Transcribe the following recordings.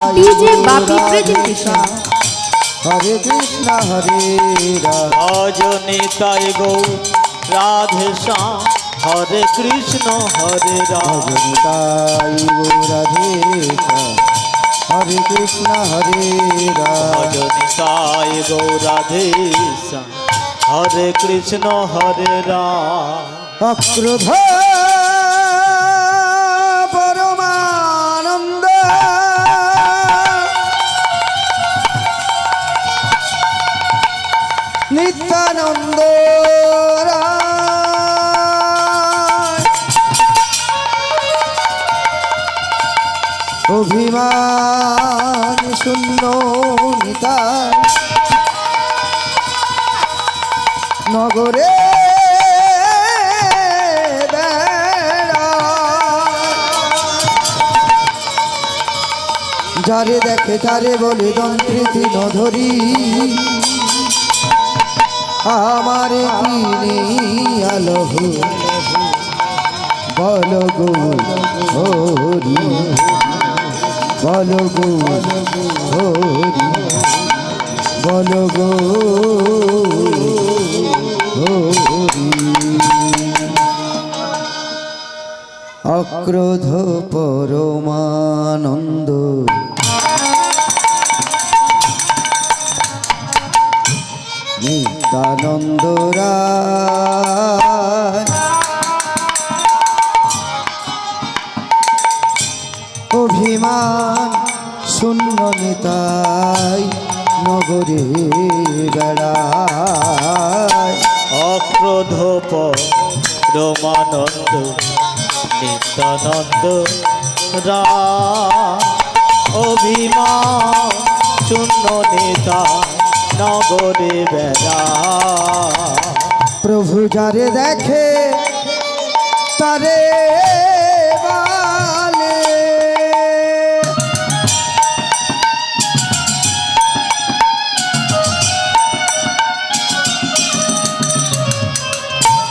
DJ Bapi presentation. Hare Krishna Hare Ram अजनिताय गौ राधे श्याम हरे कृष्ण हरे राम अजनिताय गौ राधे श्याम हरे कृष्णा हरे राम अजनिताय गौ राधे श्याम हरे कृष्ण हरे राम अक्रोध परमानंद नित्यानंद अभिमान शून्य निताय नगरे যারে দেখে তারে বলে দন্ত্রীতি নধরি আমারে কিনে আলহ বল গো হরি বল গো হরি বল গো হরি অক্রোধ পরমানন্দ নিত্যানন্দ রায় অভিমান শূন্য নিতাই নগরে বেড়ায় অক্রোধ পরমানন্দ নিত্যানন্দ রাম অভিমান শূন্য নেতা নগরে বেড়া প্রভু যারে দেখে তারে বালে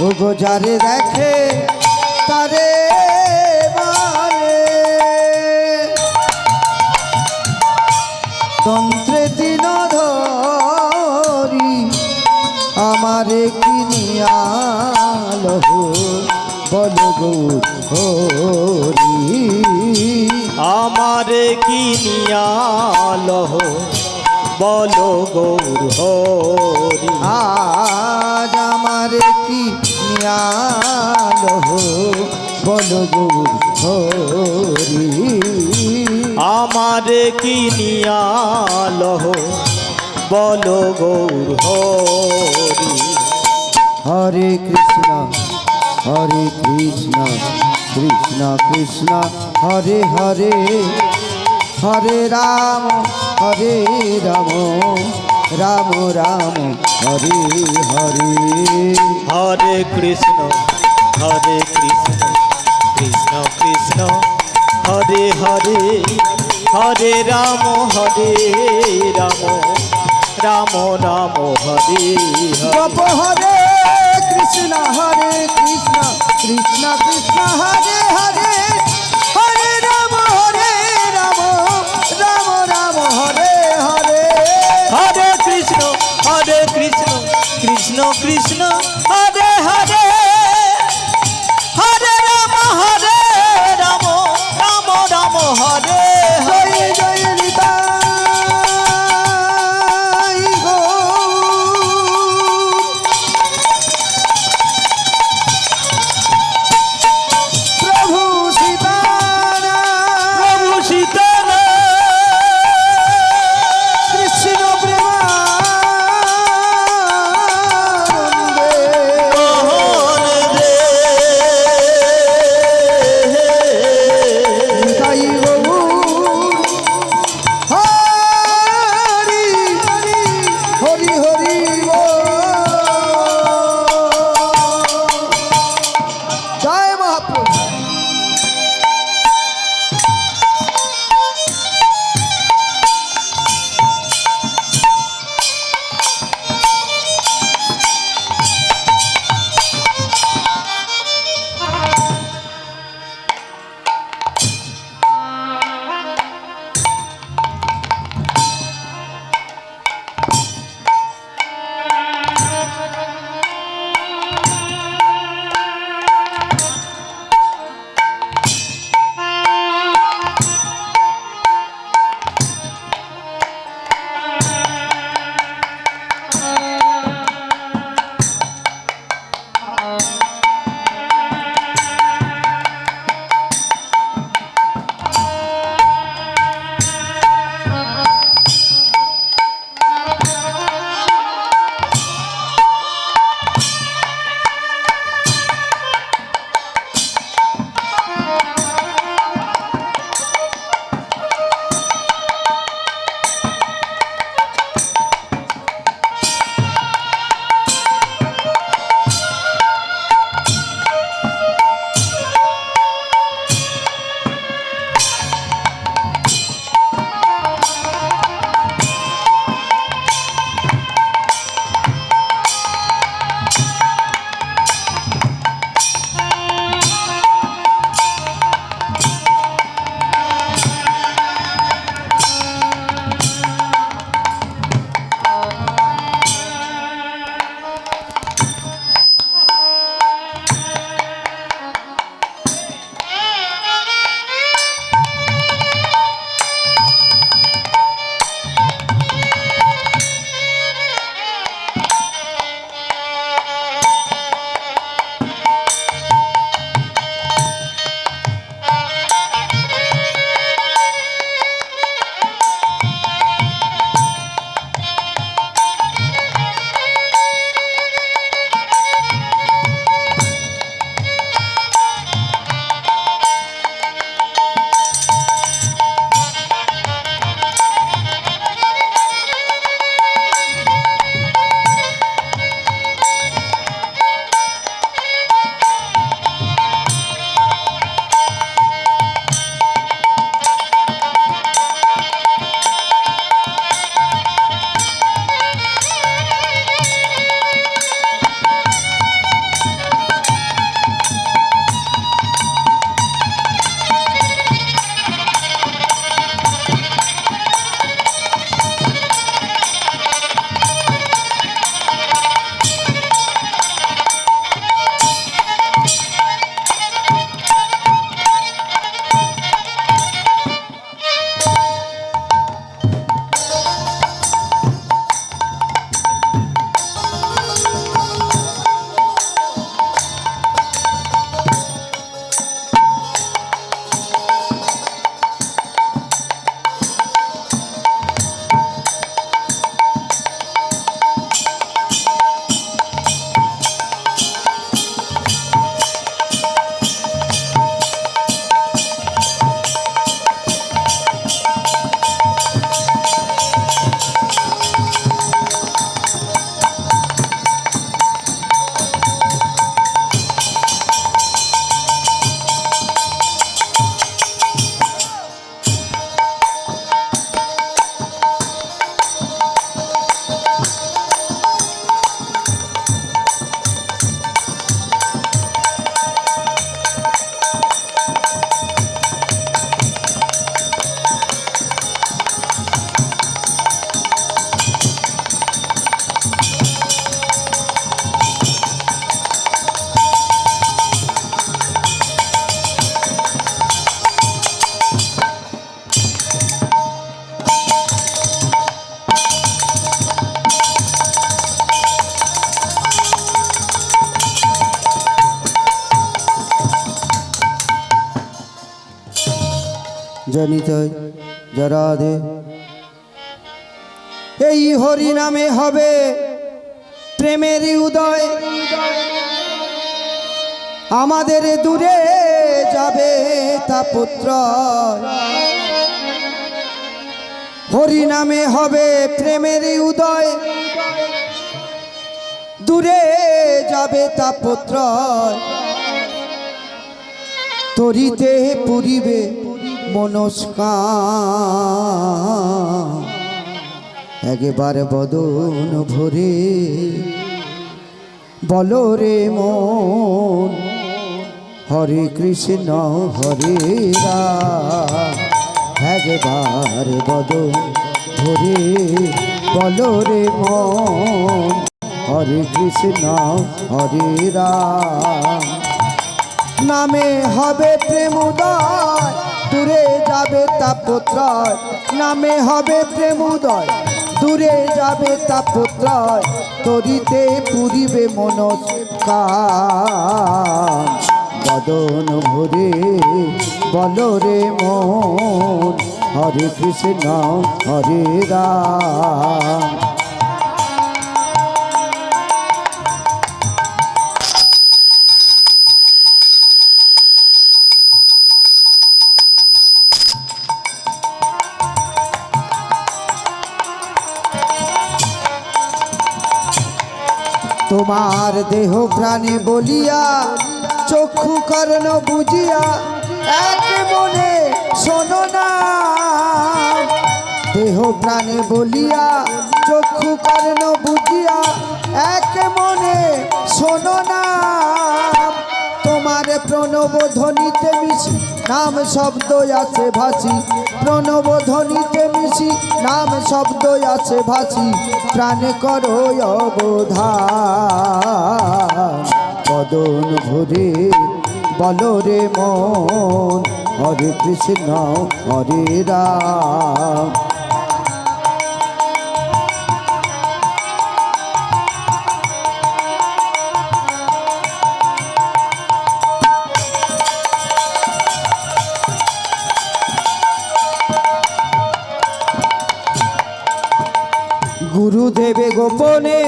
ওগো যারে দেখে তারে বালে তন্ত্রে দিন ধরি আমারে কিনিয়ালহ বল গো হরি আমারে কিনিয়ালহ বল গৌর হরি আজ আমারে কিনিয়ালহ বল গো হরি আমারে কিনিয়ালহ বল গৌর হরি হরে কৃষ্ণ কৃষ্ণ কৃষ্ণ হরে হরে হরে রাম রাম রাম হরে হরে হরে কৃষ্ণ কৃষ্ণ কৃষ্ণ হরে হরে হরে রাম রাম রাম রাম হরে জপ হরে কৃষ্ণ কৃষ্ণ কৃষ্ণ হরে হরে হরে রাম রাম রাম হরে হরে হরে কৃষ্ণ কৃষ্ণ কৃষ্ণ হরে হরে হরে রাম রাম রাম হরে হরে জয় জয় নিতাই গৌর প্রভু সীতারাম কৃষ্ণ প্রেমানন্দে জনিত জরাধে। এই হরি নামে হবে প্রেমের উদয়, আমাদের দূরে যাবে তা পুত্র। হরি নামে হবে প্রেমের উদয়, দূরে যাবে তা পুত্র। তরিতে পুরিবে মনস্কাম, একবার বদন ভরে বলো রে মন হরে কৃষ্ণ হরে রাম। একবার বদন ভরে বলো রে মন হরে কৃষ্ণ হরে রাম। নামে হবে প্রেম উদয়, দূরে যাবে তাপত্রয়। নামে হবে প্রেম উদয়, দূরে যাবে তাপত্রয়। তরিতে পুরিবে মনস্কাম, বদন ভরে বলো রে মন হরে কৃষ্ণ হরে রাম। তোমার দেহ প্রাণে বলিয়া চক্ষু কর্ণ বুঝিয়া এক মনে শোনো না। দেহ প্রাণে বলিয়া চক্ষু কর্ণ বুঝিয়া এক মনে শোনো না। তোমার প্রণব ধ্বনিতে মিশি নাম শব্দ আছে ভাসি। প্রণব ধ্বনিতে মিশি নাম শব্দ আছে ভাসি। প্রাণে করো অবধান, বদন ভরে বলো রে মন হরে কৃষ্ণ হরে রাম। গুরুদেবে গোপনে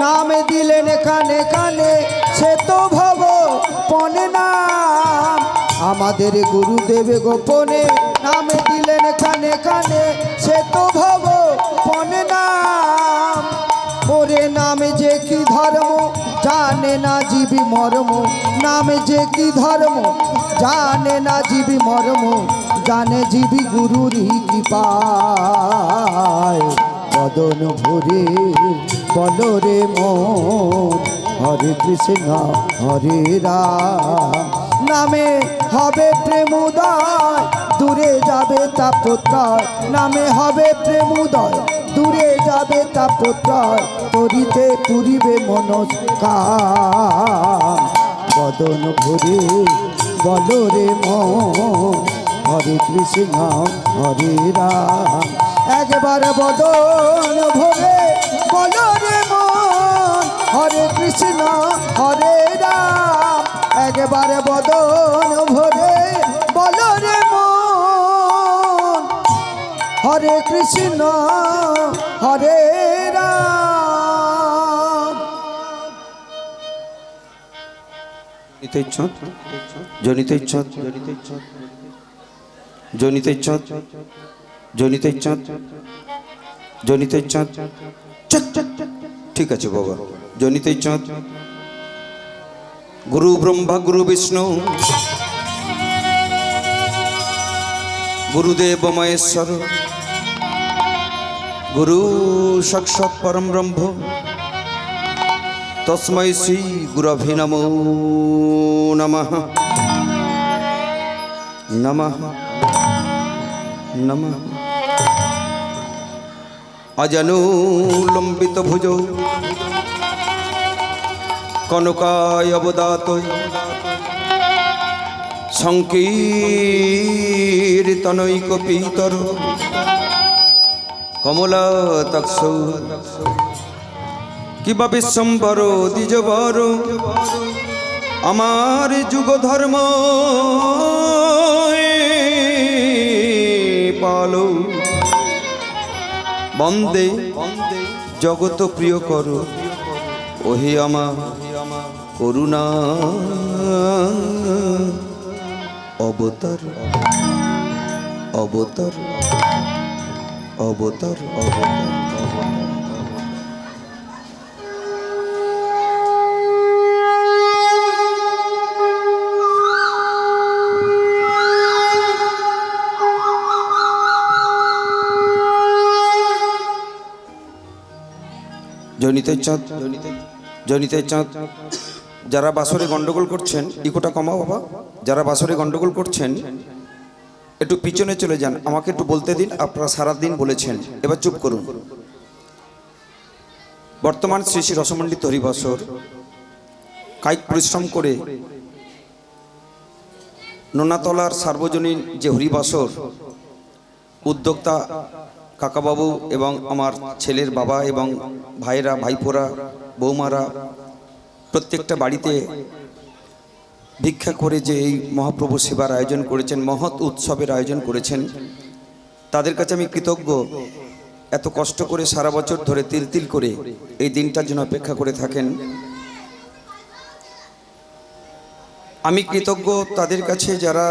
নাম দিলেন কানে কানে, সে তো ভব পনে নাম। আমাদের গুরুদেবে গোপনে নাম দিলেন কানে কানে, সে তো ভব পনে নাম। ওরে নামে যে কি ধর্ম জানে না জীবী মর্ম। নামে যে কি ধর্ম জানে না জীবী মর্ম। জানে জীবী গুরুরই কৃপায়, বদন ভরে বলো রে মন হরে কৃষ্ণ হরে রাম। নামে হবে প্রেম উদয়, দূরে যাবে তাপত্রয়। নামে হবে প্রেম উদয়, দূরে যাবে তাপত্রয়। তরিতে পুরিবে মনস্কাম, বদন ভরে বলো রে মন হরে কৃষ্ণ হরে রাম। একবার বদন ভরে বলো রে মন হরে কৃষ্ণ হরে রাম। একবার বদন ভরে বলো রে মন হরে কৃষ্ণ হরে রাম। জনিতে ইচ্ছত জনিতে ইচ্ছত জনিতে ইচ্ছত জনিতে ইচ্ছত জনিতে ইচ্ছত। ঠিক আছে বাবা, জনিতে ইচ্ছত। গুরু ব্রহ্মা গুরু বিষ্ণু গুরুদেব মহেশ্বর গুরু সাক্ষাৎ পরম ব্রহ্ম তস্मै শ্রী গুরবে নমো নমঃ নমঃ নমঃ। অজনুলম্বিত ভুজৌ কনকায় অবদাত সংকীর্তনৈক পীতর কমলাতক্ষ কিবা বিশ্বম্বর দ্বিজবর আমার যুগ ধর্ম গোপাল বন্দে জগত প্রিয় কর ওহে আমা করুণা অবতার অবতার অবতার অবতার। জনিতের চাঁদ জনিতের চাঁদ যারা বাসরে গন্ডগোল করছেন ইকোটা কমাও বাবা, যারা বাসরে গন্ডগোল করছেন একটু পিছনে চলে যান, আমাকে একটু বলতে দিন। আপনারা সারাদিন বলেছেন, এবার চুপ করুন। বর্তমান শ্রী শ্রী রসমণ্ডিত হরিবাসর কায়িক পরিশ্রম করে নোনাতলার সার্বজনীন যে হরিবাসর উদ্যোক্তা কাকাবাবু এবং আমার ছেলের বাবা এবং ভাইরা ভাইপোরা বৌমারা প্রত্যেকটা বাড়িতে ভিক্ষা করে যে এই মহাপ্রভু সেবার আয়োজন করেছেন, মহৎ উৎসবের আয়োজন করেছেন, তাদের কাছে আমি কৃতজ্ঞ। এত কষ্ট করে সারা বছর ধরে তিল তিল করে এই দিনটার জন্য অপেক্ষা করে থাকেন। আমি কৃতজ্ঞ তাদের কাছে যারা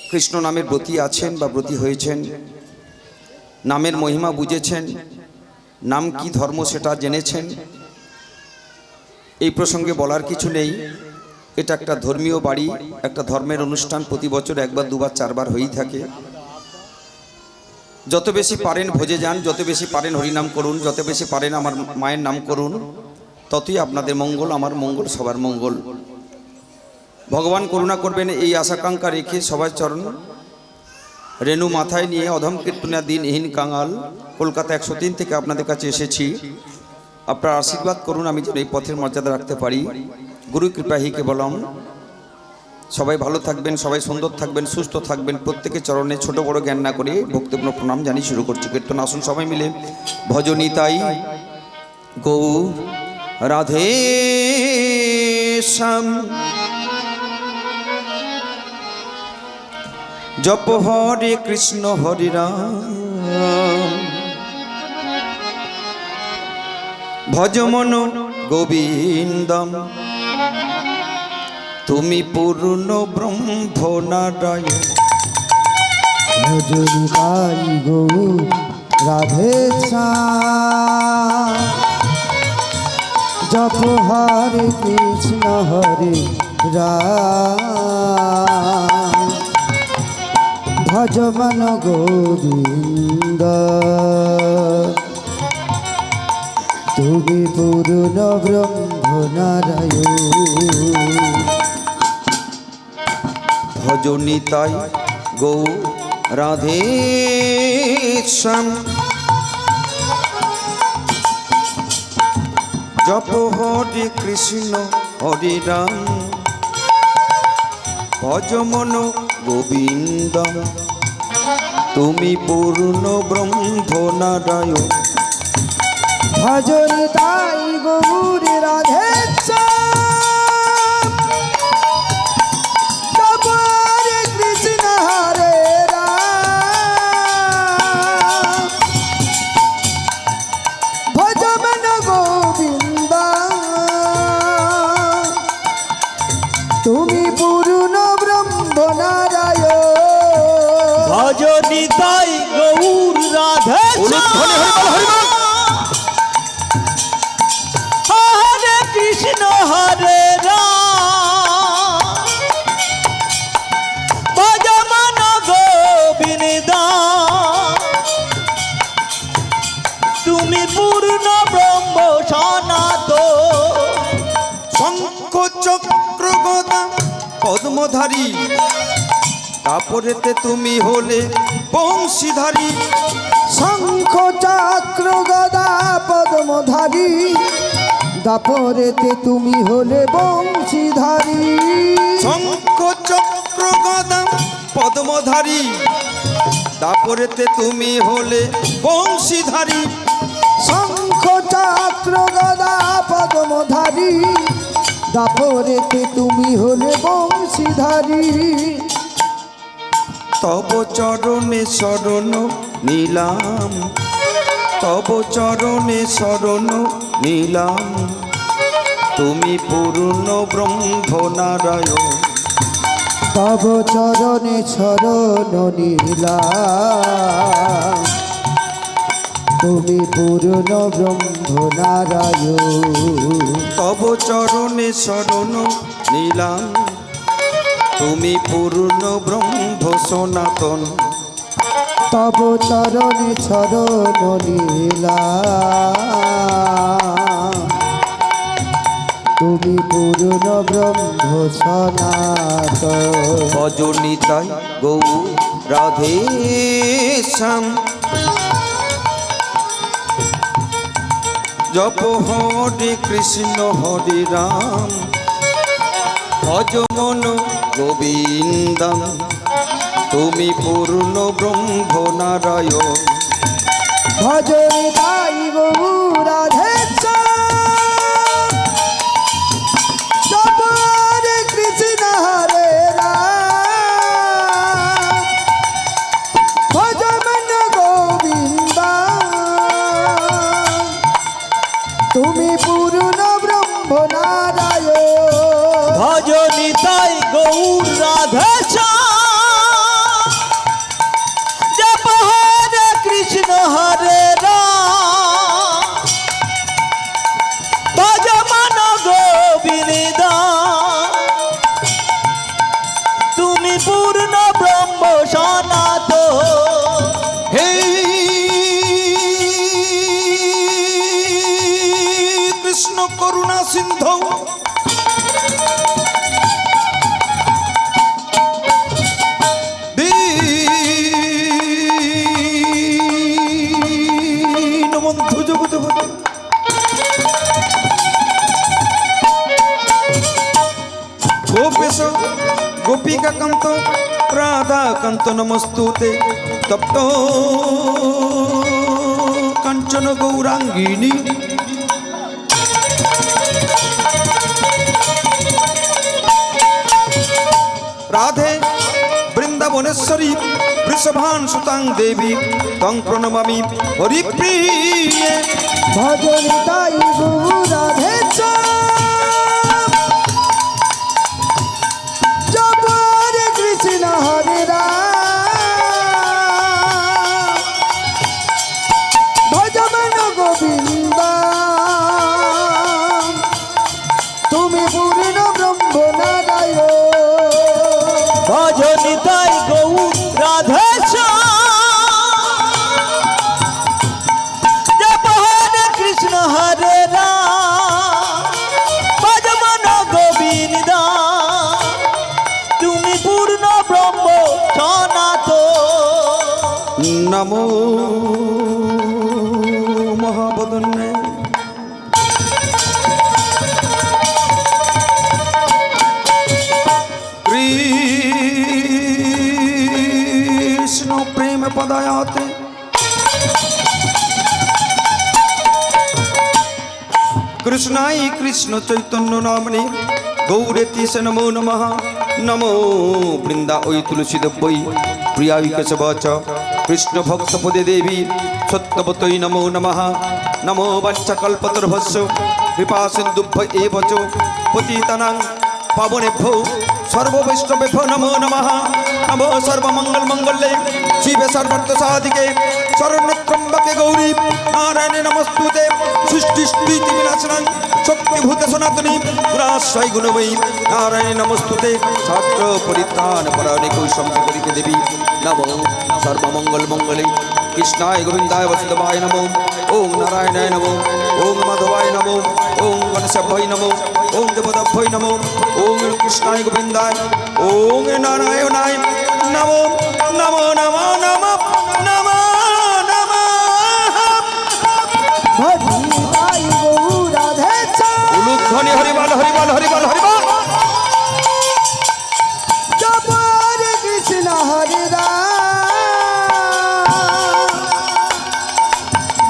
কৃষ্ণ নামের ব্রতী আছেন বা ব্রতী হয়েছেন, নামের মহিমা বুঝেছেন, নাম কি ধর্ম সেটা জেনেছেন। এই প্রসঙ্গে বলার কিছু নেই, এটা একটা ধর্মীয় বাড়ি, একটা ধর্মের অনুষ্ঠান প্রতি বছর একবার দুবার চারবার হয়েই থাকে। যত বেশি পারেন ভোজে যান, যত বেশি পারেন হরিনাম করুন, যত বেশি পারেন আমার মায়ের নাম করুন, ততই আপনাদের মঙ্গল, আমার মঙ্গল, সবার মঙ্গল। ভগবান করুণা করবেন এই আশাকাঙ্ক্ষা রেখে সবার চরণ রেণু মাথায় নিয়ে অধম কীর্তনা দিনহীন কাঙাল কলকাতা 103 থেকে আপনাদের কাছে এসেছি। আপনারা আশীর্বাদ করুন আমি যেন এই পথের মর্যাদা রাখতে পারি। গুরু কৃপা হি কেবলম। সবাই ভালো থাকবেন, সবাই সুন্দর থাকবেন, সুস্থ থাকবেন। প্রত্যেকের চরণে ছোট বড় জ্ঞান না করে ভক্তিপূর্ণ প্রণাম জানি শুরু করছি কীর্তন। আসুন সবাই মিলে ভজনী তাই গৌ রাধে শ্যাম জপ হরে কৃষ্ণ হরে রাম ভজ মন গোবিন্দম তুমি পূর্ণ ব্রহ্ম নারায়ণ। ভজনী তাই গৌ রাধে শ্যাম জপ হরে কৃষ্ণ হরে রাম ভজ মন গোবিন্দ তুমি পূর্ণ ব্রহ্ম নারায়ণ। ভজনী তাই গৌ রাধে শ্যাম জপ হরে কৃষ্ণ হরে রাম ভজ মন গোবিন্দম তুমি পূর্ণ ব্রহ্ম নারায়ণ। ভজনী তাই গৌর রাধে শ্যাম জপ হরে কৃষ্ণ হরে রাম ভজ মন গোবিন্দ তুমি পূর্ণ ব্রহ্ম নারায়ণ। ভজনী তাই গৌর রাধে হরে কৃষ্ণ হরে রাম ভজ মন গোবিন্দ তুমি পূর্ণ ব্রহ্ম সনাতন। শঙ্খ চক্র গদা পদ্মধারী তারপরেতে তুমি হলে বংশীধারী। শঙ্খ চক্র গদা পদ্মধারী দাপরেতে তুমি হলে বংশীধারী। শঙ্খ চক্র গদা পদ্মধারী তারপরেতে তুমি হলে বংশীধারী। শঙ্খ চক্র গদা পদ্মধারী দাপরেতে তুমি হলে বংশীধারী। তব চরণে শরণ নিলাম, তব চরণে শরণ নিলাম, তুমি পূর্ণ ব্রহ্ম নারায়ণ। তব চরণে শরণ নিলাম, তুমি পূর্ণ ব্রহ্ম নারায়ণ। তব চরণে শরণ নিলাম, তুমি পূর্ণ ব্রহ্ম সনাতন। তব চরণে শরণ নিলাম, তুমি পূর্ণ ব্রহ্ম সনাতন। ভজনিতাই গৌ রাধে শ্যাম, জপ হরে কৃষ্ণ হরে রাম, ভজ মন গোবিন্দম, তুমি পূর্ণ ব্রহ্ম নারায়ণ। ভজনিতাই গৌ রাধে শ্যাম, জপ হরে কৃষ্ণ হরে রাম, ভজ মন গোবিন্দ, তুমি পূর্ণ ব্রহ্ম নারায়ণ। ভজনিতাই গৌর রাধে শ্যাম, জপ হরে কৃষ্ণ হরে রাম, ভজ মন গোবিন্দ, তুমি পূর্ণ ব্রহ্ম সনাতন। হে কৃষ্ণ করুণা সিন্ধু, দীনবন্ধু জগৎপতি, গোপেশ গোপিকা কান্ত রাধা কান্ত নমস্তুতে, তপ্ত কাঞ্চন গৌরাঙ্গিনী, রাধে বৃন্দাবনেশ্বরী, বৃষভান সুতাং দেবী, তং প্রণমামি হরিপ্রিয়ে। ভজনিতাই গৌ রাধে শ্যাম, জপ হরে কৃষ্ণ হরে রাম, ভজ মন গোবিন্দ, তুমি পূর্ণ ব্রহ্ম নারায়ণ। ভজনিতাই গৌর রাধে শ্যাম, জপ হরে কৃষ্ণ হরে রাম, ভজ মন গোবিন্দ, তুমি পূর্ণ ব্রহ্ম সনাতন। নমো মহাবদন্যে কৃষ্ণ প্রেম পদায়াতে, কৃষ্ণাই কৃষ্ণ চৈতন্য নামনে গৌরেতি সে নমো নমঃ। নমো বৃন্দা ওই তুলসী দেব্যই প্রিয়াই কেশবচ, কৃষ্ণ ভক্ত পদে দেবী সত্যবতৈ নমো নমঃ। নমো বাঞ্ছাকল্পতরুভ্যশ্চ কৃপা সিন্ধুভ্য এব চ পতিতানাং পাবনেভ্যো সর্ববৈষ্ণবেভ্যো নমো নমঃ। নমো সর্বমঙ্গলমঙ্গলে শিবে সর্বার্থসাধিকে শরণ্যত্রম্বকে গৌরী নারায়ণে নমস্তুতে। সৃষ্টিস্থিতি বিনাশনাং শক্তিভূতে সনাতনী পুরাশ্রয় গুণময়ী নারায়ণে নমস্তুতে। ছাত্র পরিত্রাণ পরায়ণে কৈশম্য করিতে দেবী নমো সর্বমঙ্গলমঙ্গলে কৃষ্ণায় গোবিন্দায় বসুদেবায় নমো। ওং নারায়ণায় নমো, ওং মাধবায় নমো, ওং গণেশভ্যৈ নমো, ওং দেবতাভ্যৈ নমো, ওং কৃষ্ণায় গোবিন্দায়, ওং নারায়ণায় নমো। নমো নমো নমো নমো নমো। ভজনিতাই গৌ রাধে শ্যাম, উলুধ্বনি হরিবল হরিবল হরিবল হরিবল। জপ হরে কৃষ্ণ হরে রাম,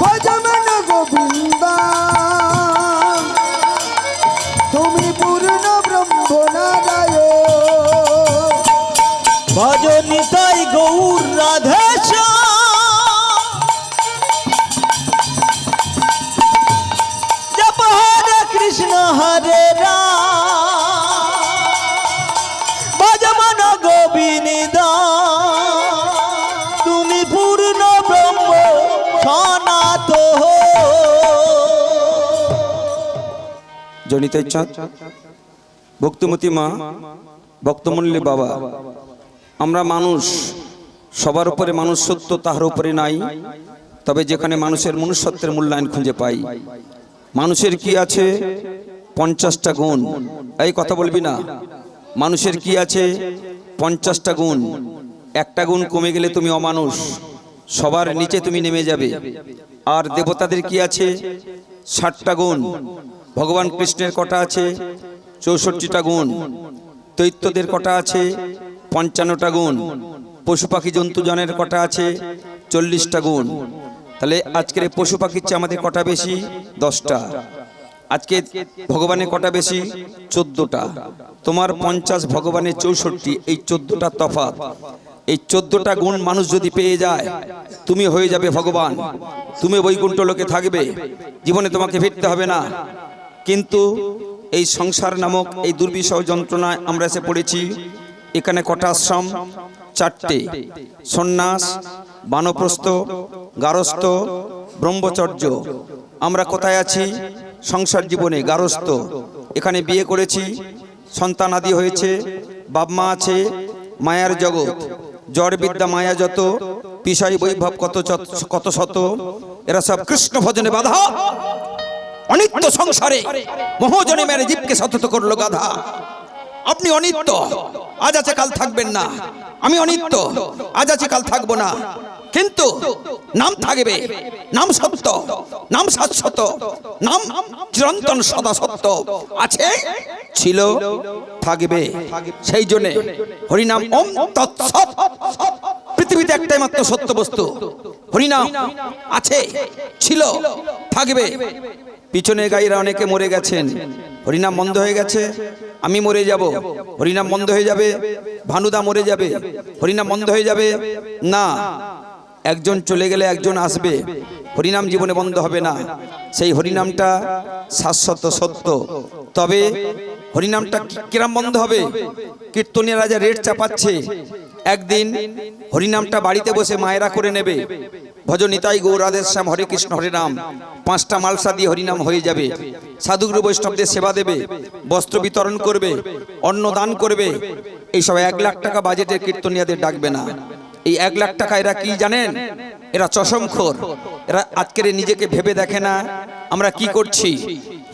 ভজ মন গোবিন্দ, তুমি পূর্ণ ব্রহ্ম নারায়ণ। ভজনিতাই গৌর হরে রাম ভজমন গোবিন্দ তুমি পূর্ণ ব্রহ্ম সনাতন। জনিতা ইচ্ছা ভক্তিমতী মা, ভক্তমল্লী বাবা, আমরা মানুষ, সবার উপরে মানুষ সত্য তাহার উপরে নাই, তবে যেখানে মানুষের মনুষ্যত্বের মূল্যায়ন খুঁজে পাই। মানুষের কি আছে 50টা গুণ, এই কথা বলবি না। মানুষের কি আছে 50টা গুণ, একটা গুণ কমে গেলে তুমি অমানুষ, সবার নিচে তুমি নেমে যাবে। আর দেবতাদের কি আছে 60টা গুণ, ভগবান কৃষ্ণের কটা আছে 64টা গুণ, দৈত্যদের কটা আছে 55টা গুণ, পশু পাখি জন্তু জনের কটা আছে 40টা গুণ। তাহলে আজকের পশু পাখির চেয়ে আমাদের কটা বেশি? 10টা। আজকে ভগবানের কটা বেশি? 14টা। তোমার 50, ভগবানের 64, এই 14টা তফাৎ। এই 14টা গুণ মানুষ যদি পেয়ে যায়, তুমি হয়ে যাবে ভগবান, তুমি বৈকুণ্ঠ লোকে থাকবে, জীবনে তোমাকে ফিরতে হবে না। কিন্তু এই সংসার নামক এই দুর্বিষহ যন্ত্রণায় আমরা এসে পড়েছি। এখানে কটা আশ্রম? 4টে। সন্ন্যাস, বানপ্রস্থ, গারস্থ, ব্রহ্মচর্য। আমরা কোথায় আছি? সংসার জীবনে গারস্থ। এখানে বিয়ে করেছি, সন্তান আদি হয়েছে, বাপ মা আছে, মায়ার জগৎ, জড় বিদ্যা মায়া যত, বিষয় বৈভব কত শত, এরা সব কৃষ্ণ ভজনে বাধা। অনিত্য সংসারে মোহজনে মেরে জীবকে সতত করলো গাধা। আপনি অনিত্য, আজ আছে কাল থাকবেন না। আমি অনিত্য, আজ আছে কাল থাকবো না। কিন্তু নাম থাকবে, নাম সত্য, নাম শাশ্বত, নাম চিরন্তন সদা সত্য, আছে, ছিল, থাকবে। সেই জন্য হরিনাম ওম তৎসৎ। পৃথিবীতে একটাই মাত্র সত্য বস্তু হরিনাম, আছে, ছিল, থাকবে। পিছনে গাইরা অনেকে মরে গেছেন, হরিনাম বন্ধ হয়ে গেছে, আমি মরে যাব, হরিনাম বন্ধ হয়ে যাবে, ভানুদা মরে যাবে, হরিনাম বন্ধ হয়ে যাবে না। একজন চলে গেলে একজন আসবে, হরিনাম জীবনে বন্ধ হবে না। সেই হরিনামটা শাশ্বত সত্য। তবে হরিনামটা কিরাম বন্ধ হবে? কীর্তনীয় রাজা রেট চাপাচ্ছে, একদিন হরিনামটা বাড়িতে বসে মায়েরা করে নেবে। ভজ নিতাই গৌর রাধেশ্যাম হরে কৃষ্ণ হরে রাম, 5টা মালসা দিয়ে হরিনাম হয়ে যাবে। সাধুগুরু বৈষ্ণবদের সেবা দেবে, বস্ত্র বিতরণ করবে, অন্ন দান করবে। এইসব 1 লাখ টাকা বাজেটের কীর্তনীয়াদের ডাকবে না। এই 1 লাখ টাকা এরা কি জানেন? এরা চশমখোর। এরা আজকের নিজেকে ভেবে দেখে না আমরা কি করছি।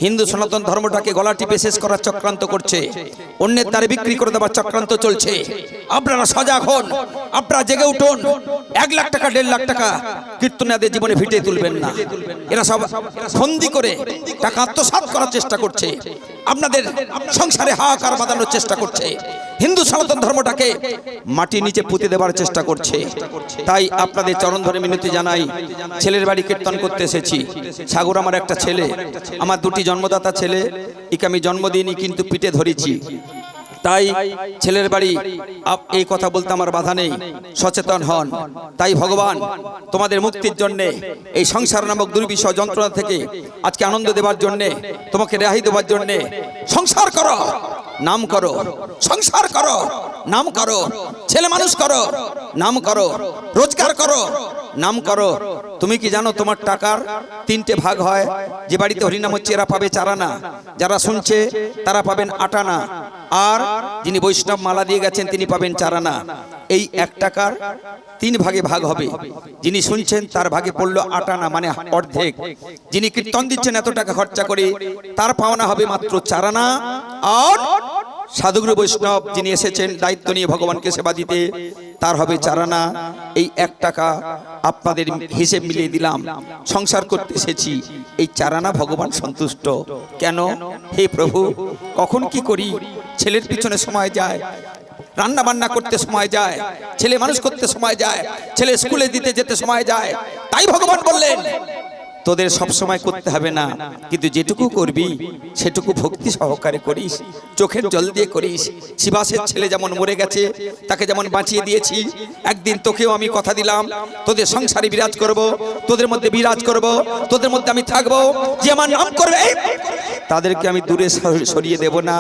হিন্দু সনাতন ধর্মটাকে গলা টিপে শেষ করার চক্রান্ত করছে, অন্যের দ্বারে বিক্রি করে দেওয়ার চক্রান্ত চলছে। আপনারা সজাগ হন, আপনারা জেগে উঠুন। 1 লাখ টাকা 1.5 লাখ টাকা কীর্তনীয়াদের জীবনে ভিটে তুলবেন না। এরা সব ফন্দি করে টাকা আত্মসাৎ করার চেষ্টা করছে, আপনাদের সংসারে হাহাকার বাঁধানোর চেষ্টা করছে, হিন্দু সনাতন ধর্মটাকে মাটির নিচে পুঁতে দেওয়ার চেষ্টা করছে। তাই আপনাদের চরণ ধরে মিনতি জানাই, ছেলের বাড়ি কীর্তন করতে এসেছি। সাগর আমার একটা ছেলে, আমার 2টি জন্মদাতা ছেলে, একে আমি জন্ম দিইনি কিন্তু পিঠে ধরেছি। তাই ছেলের বাড়ি এই কথা বলতে আমার বাধা নেই, সচেতন হন। তাই ভগবান তোমাদের মুক্তির জন্যে, এই সংসার নামক দুর্বিষহ যন্ত্রণা থেকে আজকে আনন্দ দেওয়ার জন্যে, তোমাকে রেহাই দেওয়ার জন্যে, সংসার করো, নাম করো, সংসার করো, নাম করো, ছেলে মানুষ করো, নাম করো, রোজগার করো, নাম করো। তুমি কি জানো তোমার টাকার 3টে ভাগ হয়? যে বাড়িতে হরিনাম হচ্ছে এরা পাবে 4 আনা, যারা শুনছে তারা পাবেন 8 আনা, আর যিনি বৈষ্ণব মালা দিয়ে গেছেন তিনি পাবেন 4 আনা। এই 1 টাকার 3 ভাগে ভাগ হবে। যিনি শুনছেন তার ভাগে পড়লো 8 আনা, মানে অর্ধেক। যিনি কীর্তন দিচ্ছেন এত টাকা খরচা করে, তার পাওনা হবে মাত্র 4 আনা। আর সাধুগুরু বৈষ্ণব যিনি এসেছেন দায়িত্ব নিয়ে ভগবানকে সেবা দিতে, তার হবে 4 আনা। এই 1 টাকা আপনাদের হিসেব মিলিয়ে দিলাম। সংসার করতে এসেছি, এই 4 আনা ভগবান সন্তুষ্ট। কেন? হে প্রভু, কখন কি করি, ছেলের পিছনে সময় যায়, রান্না বান্না করতে সময় যায়, ছেলে মানুষ করতে সময় যায়, ছেলে স্কুলে দিতে যেতে সময় যায়। তাই ভগবান বললেন তোদের সব সময় করতে হবে না, কিন্তু যেটুকু করবি সেটুকু ভক্তি সহকারে করিস, চোখের জল দিয়ে করিস। শিবাসের ছেলে যেমন মরে গেছে, তাকে যেমন বাঁচিয়ে দিয়েছি, একদিন তোকেও আমি কথা দিলাম তোদের সংসারে বিরাজ করব, তোদের মধ্যে বিরাজ করব, তোদের মধ্যে আমি থাকবো। যে আমার নাম করবে তাদেরকে আমি দূরে সরিয়ে দেব না,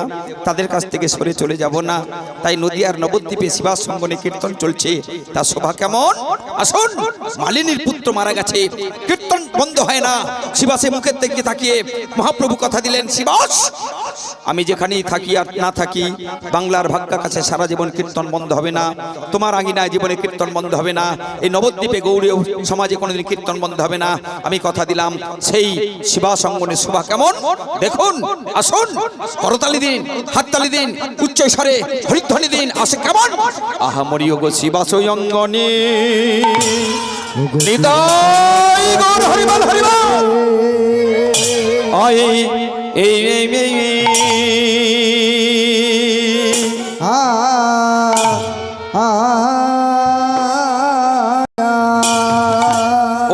তাদের কাছ থেকে সরে চলে যাব না। তাই নদিয়ার নবদ্বীপে শিবাস সঙ্গনে কীর্তন চলছে, তার শোভা কেমন? আসুন, মালিনীর পুত্র মারা গেছে, কীর্তন বন্ধ হয় না। শিবাসে মুখের দিকে তাকিয়ে মহাপ্রভু কথা দিলেন, শিবাস আমি যেখানেই থাকি আর না থাকি, বাংলার ভাগ্যা কাছে সারা জীবন কীর্তন বন্ধ হবে না, তোমার আঙিনায় জীবনে কীর্তন বন্ধ হবে না, এই নবদ্বীপে গৌড়ীয় সমাজে কোনোদিন কীর্তন বন্ধ হবে না। আমি কথা দিলাম। সেই শিবাস অঙ্গনের শোভা কেমন দেখুন। আসুন, করতালি দিন, হাততালি দিন, উচ্চ স্বরে হরিধ্বনি দিন। আসে কেমন? আহা মরিও গো শিবাস অঙ্গনে নিতাই গৌর হরিবল হরিবল।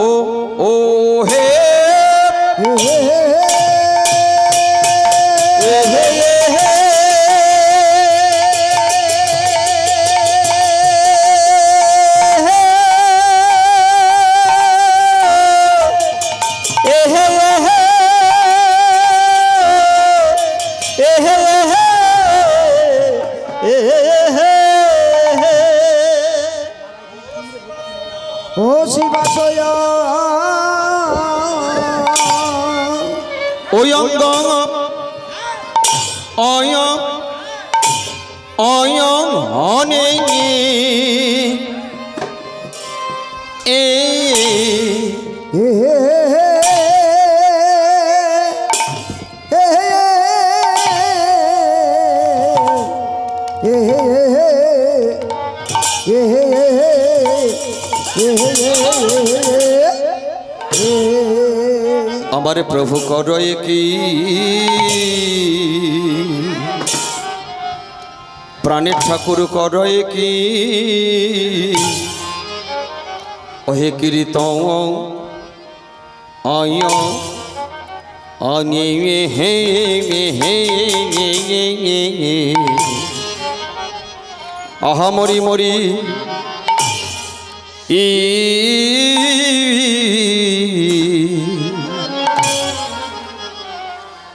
ও ও হে ও শিবাশয় ওই অঙ্গ অয় অয় অনে এ আমার প্রভু করয় কি প্রাণের ঠাকুর করয় কি ওহে কীর্তন আয় আনে হে হে আহা মরি মরি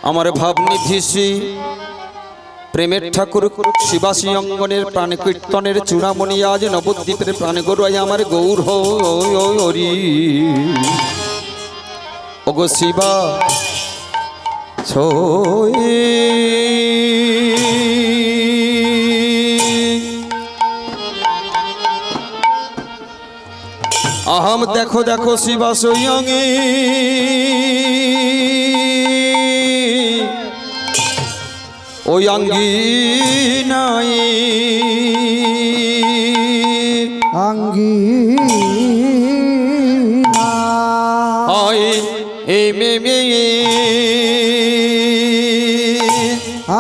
আমার ভাবনিধি শ্রী প্রেমের ঠাকুর শিবাসী অঙ্গনের প্রাণ কীর্তনের চূড়ামণি আজ নবদ্বীপের প্রাণ গড়াই আমার গৌর হরি। ওগো শিবা আহম দেখো দেখো শিবাস অঙ্গে ওই অঙ্গি নাই অঙ্গি আয় এ মে মে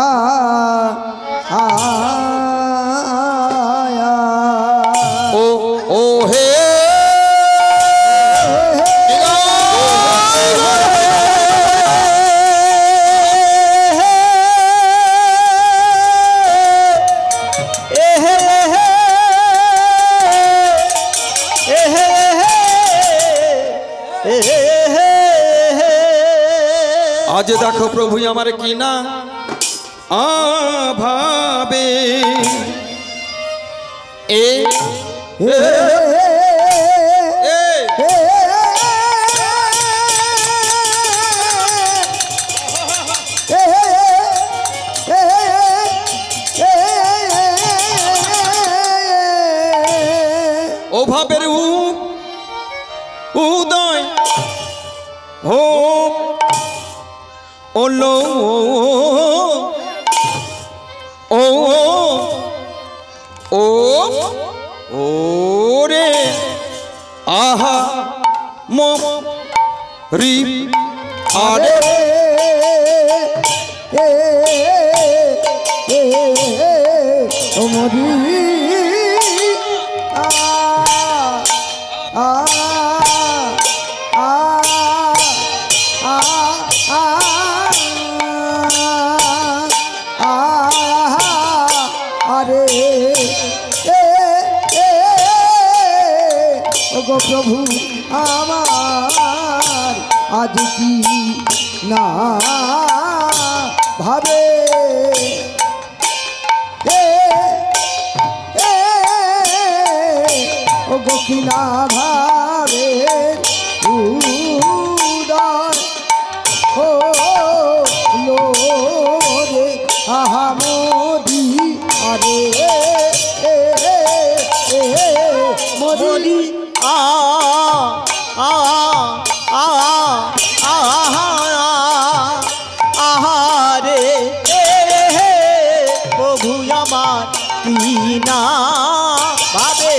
আ আ ও ও হে আজ দেখো প্রভু আমার কি না ভাবে এ ও ভাবের উদয় হো ওলো ও ও ও রে আহা মো রি আরে মরি আ আ আ প্রভু আমার আজ কি না ভাবে এ এ ও গো কি না ভাবে উদয় হলো রে আহা মোদি আরে মোদি আ আ আ আহারে প্রভু আমার কি না ভাবে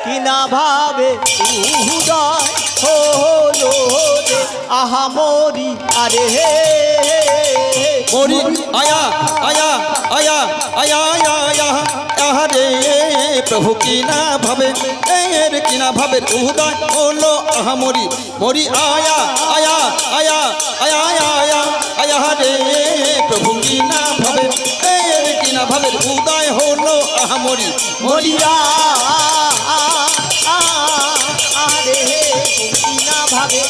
কি না ভাবে উদয় হলো রে আহা মরি আরে মরি আয়া আয়া আয়া আয়া আয়া আয়া আহা রে প্রভু কি না ভাবে এর কি না ভাবে উদয় হলো আহা মরি মরি আয়া আয়া আয়া আয়া আয়া আয়া আয়া রে প্রভু কি না ভাবে এর কি না ভাবে উদয় হলো আহা মরি মরিয়া আরে কি না ভাবে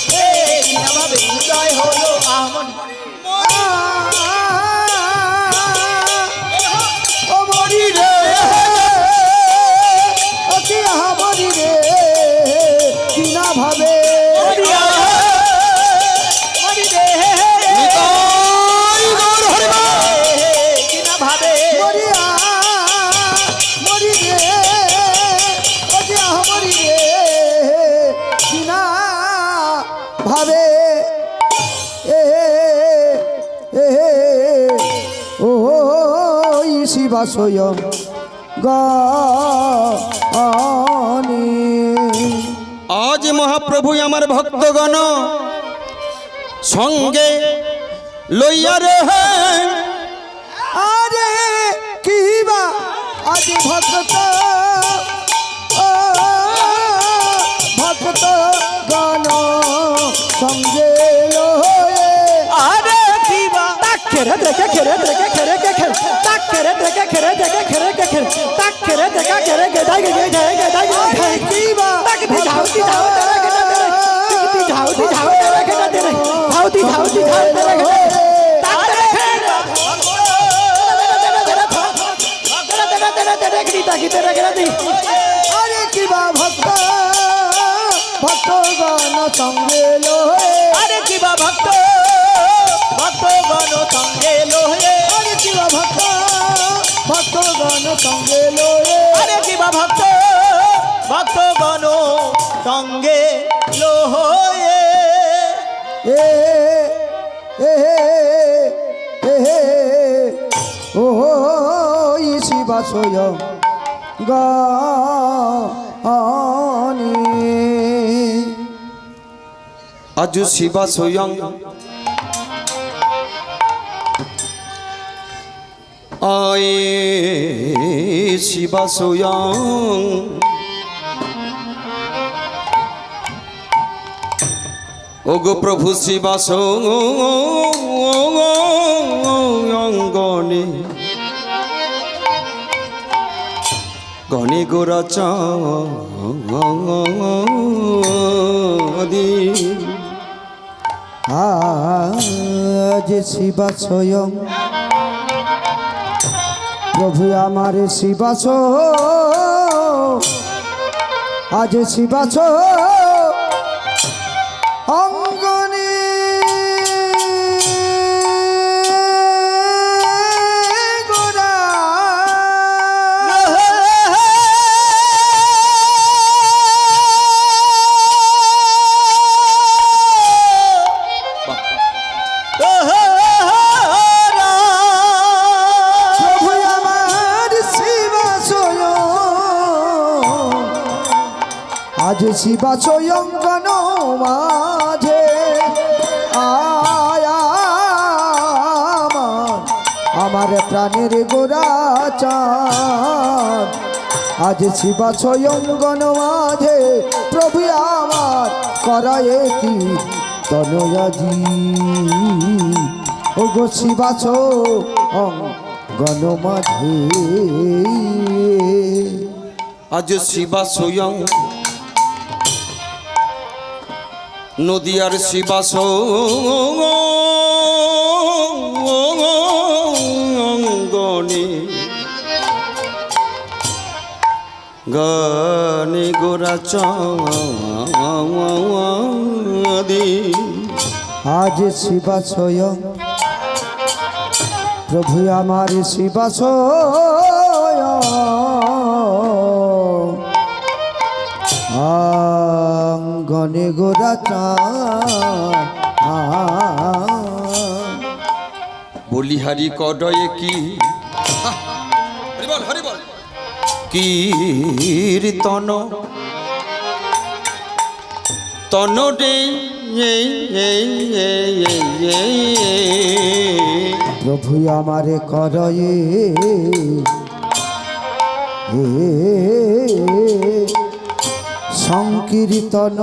কি না ভাবে উদয় হলো আহমদ ও মরি রে ও কি আহা মরি রে কি না ভাবে মরিয়া মরি রে নিতাই গৌর হরিবা কি না ভাবে মরিয়া মরি রে ও কি আহা মরি রে কি না ভাবে এ এ ও শিবা স্বয়ং গানে আজ মহাপ্রভু আমার ভক্তগণ সঙ্গে লইয়া রে আরে কি বা আজ ভক্ত ও ভক্ত গান সঙ্গে লয়ে আরে দিবা তাক খেরে দেখে খেরে দেখে খেরে কে খেরে তাক খেরে দেখে খেরে দেখে খেরে কে খেরে তাক খেরে দেখে খেরে কে দাই গে দাই গে দাই গে কি বা তাক দি ঝাউ দি ঝাউ তেরে কে তেরে দি ঝাউ দি ঝাউ তেরে কে তেরে ঝাউ দি ঝাউ তেরে কে তাক তেরে আরে কি বা ভক্ত ভক্ত গান সঙ্গে লয়ে আরে কিবা ভক্ত ভক্ত গণ সঙ্গে লোহে আরে কি বা ভক্ত ভক্ত গান সঙ্গে লয়ে আরে কিবা ভক্ত ভক্ত গণ সঙ্গে লোহে এ এ এ ও শিবা স্বয়ং গানে আজ শিবা স্বয়ং আয় শিবা স্বয়ং ওগো প্রভু শিবা গণে গণে গোরা চাঁদি আজ শিবা স্বয়ং প্রভু আমার শিবা আজ শিবা অঙ্গনে গোরা প্রভু আমার শিবা আজ শিবা স্বয়ং মাঝে আয়া আমার প্রাণের গোরা চাঁদ আজ শিবা স্বয়ং মাঝে প্রভু আমার করায় কি তনয়াজি ও গো শিবা স্বয়ং মাঝে আজ শিবা স্বয়ং নদিয়ার শিবা গনে গানে গোরা চাঁদি আজ শিবা স্বয়ং প্রভু আমার শিবা স্বয়ং গনে গোরা বলিহারি কডয়ে কি কীর্তন তনডে প্রভু আমারে করয়ে সংকীর্তন